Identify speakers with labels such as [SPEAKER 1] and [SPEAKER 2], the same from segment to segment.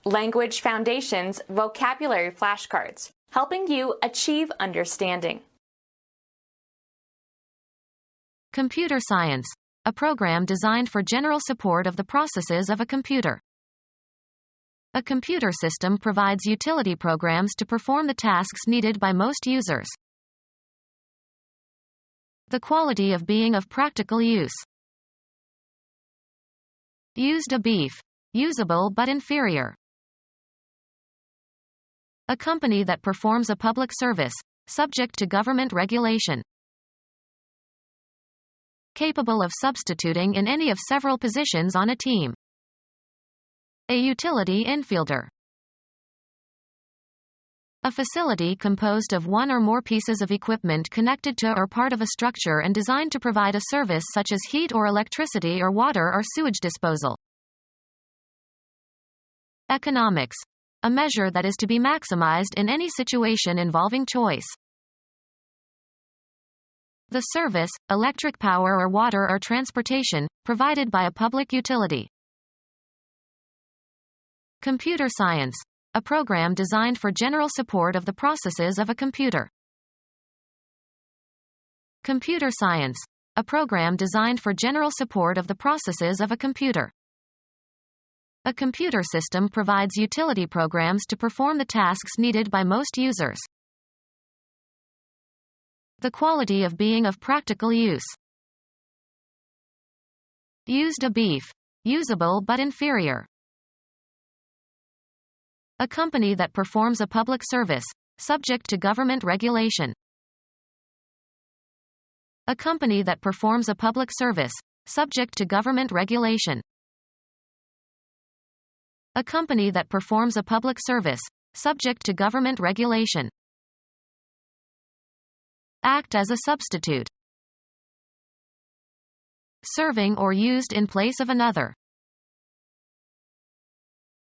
[SPEAKER 1] Language Foundations Vocabulary Flashcards, helping you achieve understanding.
[SPEAKER 2] Computer science, a program designed for general support of the processes of a computer. A computer system provides utility programs to perform the tasks needed by most users. The quality of being of practical use. Used a beef. Usable but inferior. A company that performs a public service, subject to government regulation. Capable of substituting in any of several positions on a team. A utility infielder. A facility composed of one or more pieces of equipment connected to or part of a structure and designed to provide a service such as heat or electricity or water or sewage disposal. Economics. A measure that is to be maximized in any situation involving choice. The service, electric power or water or transportation, provided by a public utility. Computer science. A program designed for general support of the processes of a computer. Computer science. A program designed for general support of the processes of a computer. A computer system provides utility programs to perform the tasks needed by most users. The quality of being of practical use. Used a beef. Usable but inferior. A company that performs a public service, subject to government regulation. A company that performs a public service, subject to government regulation. A company that performs a public service, subject to government regulation. Act as a substitute. Serving or used in place of another.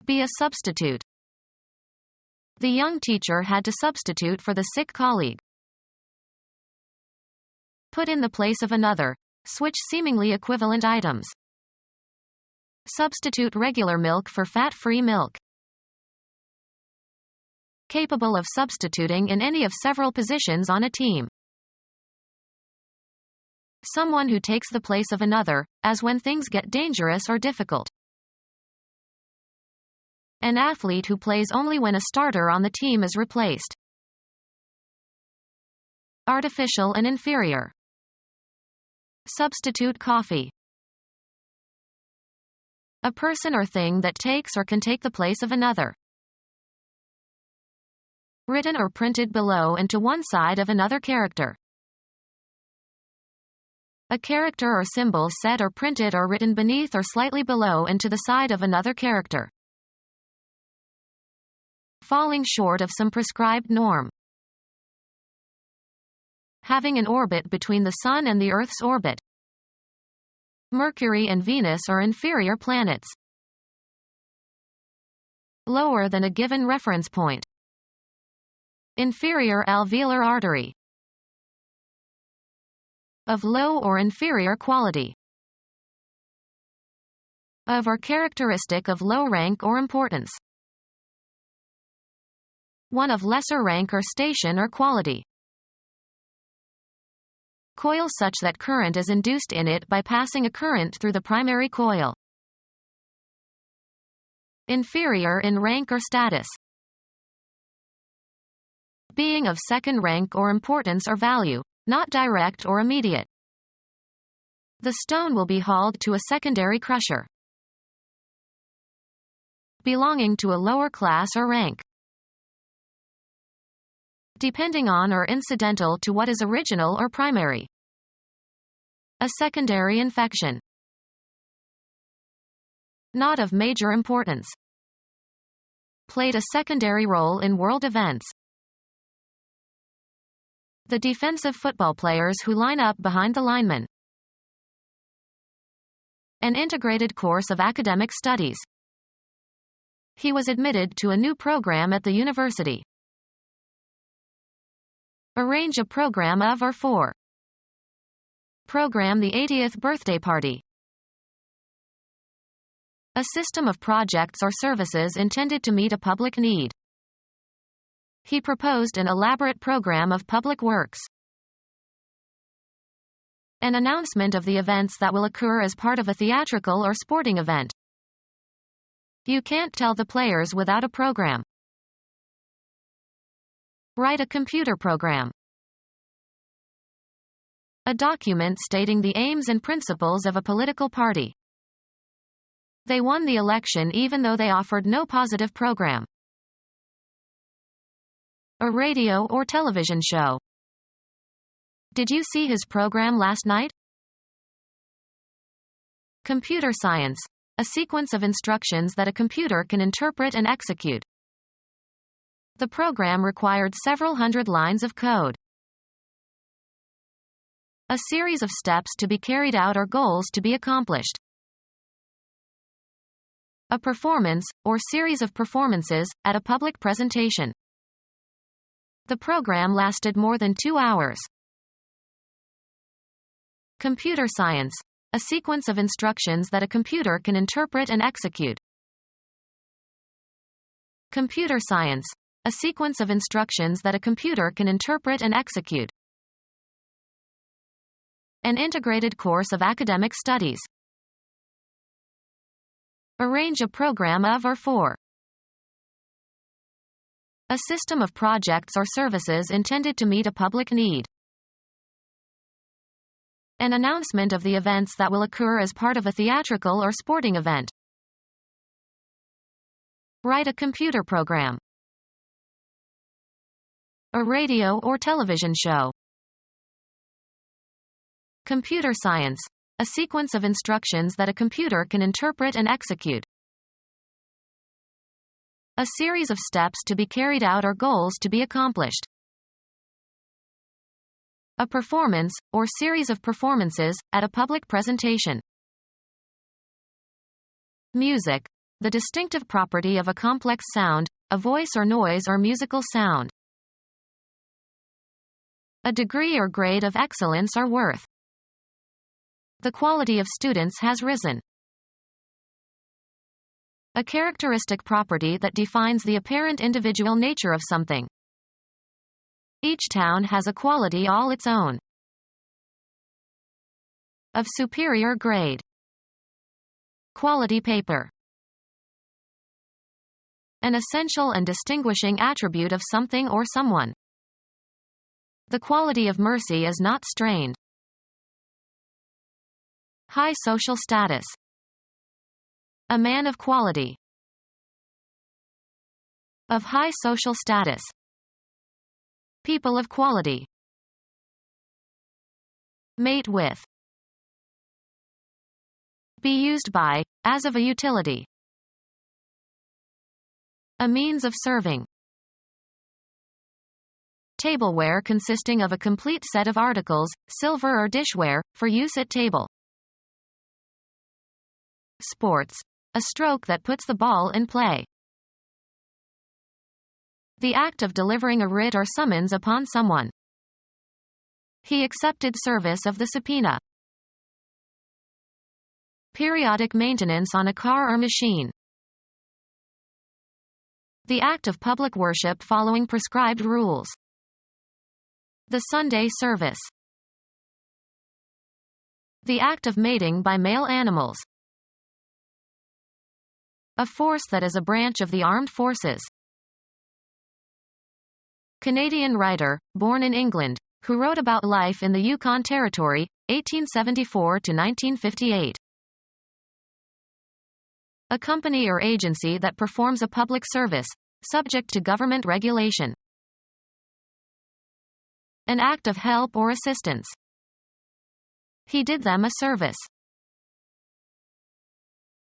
[SPEAKER 2] Be a substitute. The young teacher had to substitute for the sick colleague. Put in the place of another. Switch seemingly equivalent items. Substitute regular milk for fat-free milk. Capable of substituting in any of several positions on a team. Someone who takes the place of another, as when things get dangerous or difficult. An athlete who plays only when a starter on the team is replaced. Artificial and inferior. Substitute coffee. A person or thing that takes or can take the place of another. Written or printed below and to one side of another character. A character or symbol said or printed or written beneath or slightly below and to the side of another character. Falling short of some prescribed norm. Having an orbit between the Sun and the Earth's orbit. Mercury and Venus are inferior planets. Lower than a given reference point. Inferior alveolar artery. Of low or inferior quality. Of or characteristic of low rank or importance. One of lesser rank or station or quality. Coil such that current is induced in it by passing a current through the primary coil. Inferior in rank or status. Being of second rank or importance or value, not direct or immediate. The stone will be hauled to a secondary crusher. Belonging to a lower class or rank. Depending on or incidental to what is original or primary. A secondary infection. Not of major importance. Played a secondary role in world events. The defensive football players who line up behind the linemen. An integrated course of academic studies. He was admitted to a new program at the university. Arrange a program of or for. Program the 80th birthday party. A system of projects or services intended to meet a public need. He proposed an elaborate program of public works. An announcement of the events that will occur as part of a theatrical or sporting event. You can't tell the players without a program. Write a computer program. A document stating the aims and principles of a political party. They won the election even though they offered no positive program. A radio or television show. Did you see his program last night? Computer science. A sequence of instructions that a computer can interpret and execute. The program required several hundred lines of code. A series of steps to be carried out or goals to be accomplished. A performance, or series of performances, at a public presentation. The program lasted more than 2 hours. Computer science. A sequence of instructions that a computer can interpret and execute. Computer science. A sequence of instructions that a computer can interpret and execute. An integrated course of academic studies. Arrange a program of or for. A system of projects or services intended to meet a public need. An announcement of the events that will occur as part of a theatrical or sporting event. Write a computer program. A radio or television show. Computer science. A sequence of instructions that a computer can interpret and execute. A series of steps to be carried out or goals to be accomplished. A performance, or series of performances, at a public presentation. Music. The distinctive property of a complex sound, a voice or noise or musical sound. A degree or grade of excellence or worth. The quality of students has risen. A characteristic property that defines the apparent individual nature of something. Each town has a quality all its own. Of superior grade. Quality paper. An essential and distinguishing attribute of something or someone. The quality of mercy is not strained. High social status. A man of quality. Of high social status. People of quality. Mate with. Be used by, as of a utility. A means of serving. Tableware consisting of a complete set of articles, silver or dishware, for use at table. Sports. A stroke that puts the ball in play. The act of delivering a writ or summons upon someone. He accepted service of the subpoena. Periodic maintenance on a car or machine. The act of public worship following prescribed rules. The Sunday service. The act of mating by male animals. A force that is a branch of the armed forces. Canadian writer, born in England, who wrote about life in the Yukon Territory, 1874 to 1958. A company or agency that performs a public service, subject to government regulation. An act of help or assistance. He did them a service.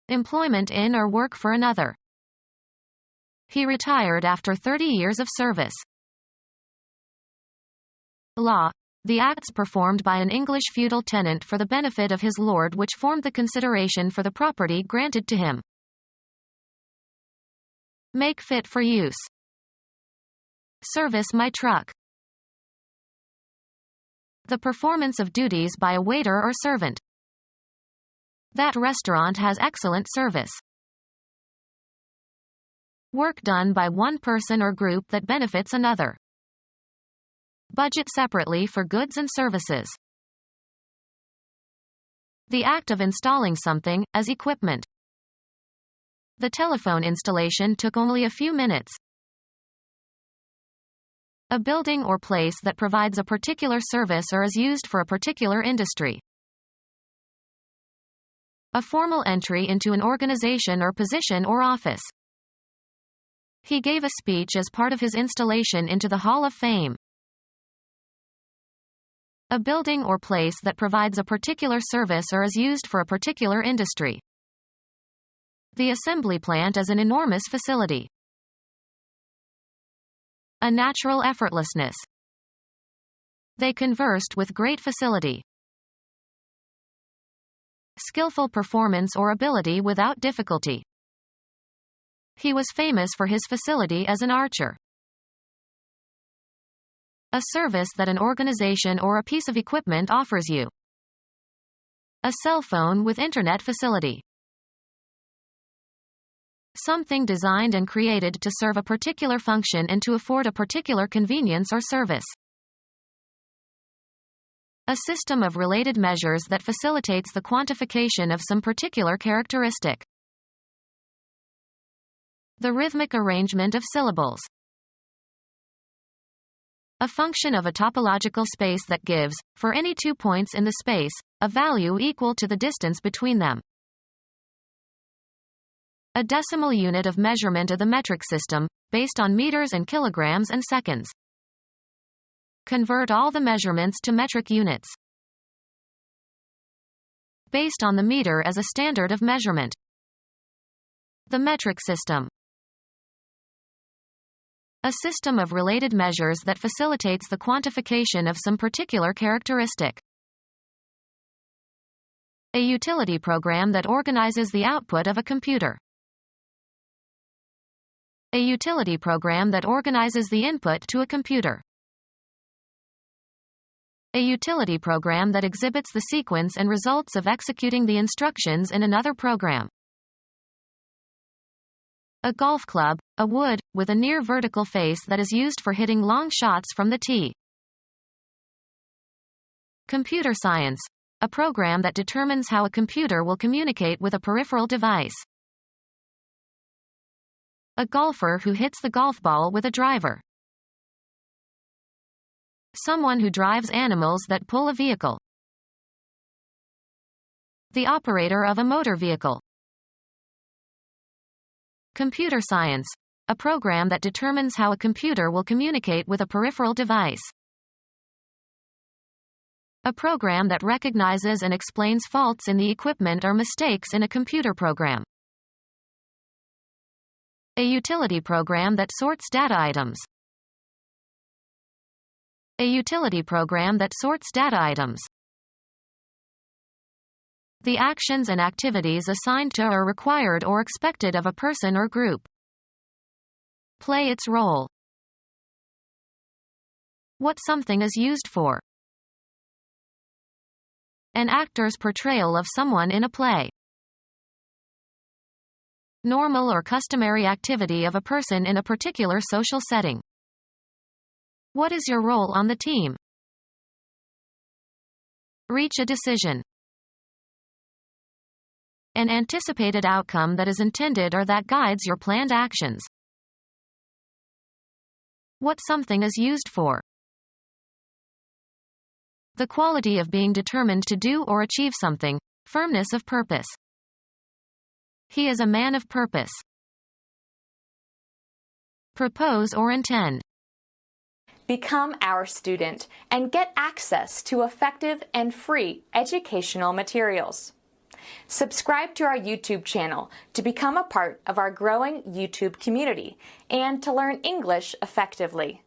[SPEAKER 2] Employment in or work for another. He retired after 30 years of service. Law. The acts performed by an English feudal tenant for the benefit of his lord which formed the consideration for the property granted to him. Make fit for use. Service my truck. The performance of duties by a waiter or servant. That restaurant has excellent service. Work done by one person or group that benefits another. Budget separately for goods and services. The act of installing something, as equipment. The telephone installation took only a few minutes. A building or place that provides a particular service or is used for a particular industry. A formal entry into an organization or position or office. He gave a speech as part of his installation into the Hall of Fame. A building or place that provides a particular service or is used for a particular industry. The assembly plant is an enormous facility. A natural effortlessness. They conversed with great facility. Skillful performance or ability without difficulty. He was famous for his facility as an archer. A service that an organization or a piece of equipment offers you. A cell phone with internet facility. Something designed and created to serve a particular function and to afford a particular convenience or service. A system of related measures that facilitates the quantification of some particular characteristic. The rhythmic arrangement of syllables. A function of a topological space that gives, for any 2 points in the space, a value equal to the distance between them. A decimal unit of measurement of the metric system, based on meters and kilograms and seconds. Convert all the measurements to metric units. Based on the meter as a standard of measurement. The metric system. A system of related measures that facilitates the quantification of some particular characteristic. A utility program that organizes the output of a computer. A utility program that organizes the input to a computer. A utility program that exhibits the sequence and results of executing the instructions in another program. A golf club, a wood, with a near vertical face that is used for hitting long shots from the tee. Computer science. A program that determines how a computer will communicate with a peripheral device. A golfer who hits the golf ball with a driver. Someone who drives animals that pull a vehicle. The operator of a motor vehicle. Computer science. A program that determines how a computer will communicate with a peripheral device. A program that recognizes and explains faults in the equipment or mistakes in a computer program. A utility program that sorts data items. A utility program that sorts data items. The actions and activities assigned to or required or expected of a person or group. Play its role. What something is used for. An actor's portrayal of someone in a play. Normal or customary activity of a person in a particular social setting. What is your role on the team? Reach a decision. An anticipated outcome that is intended or that guides your planned actions. What something is used for. The quality of being determined to do or achieve something, firmness of purpose. He is a man of purpose. Propose or intend.
[SPEAKER 1] Become our student and get access to effective and free educational materials. Subscribe to our YouTube channel to become a part of our growing YouTube community and to learn English effectively.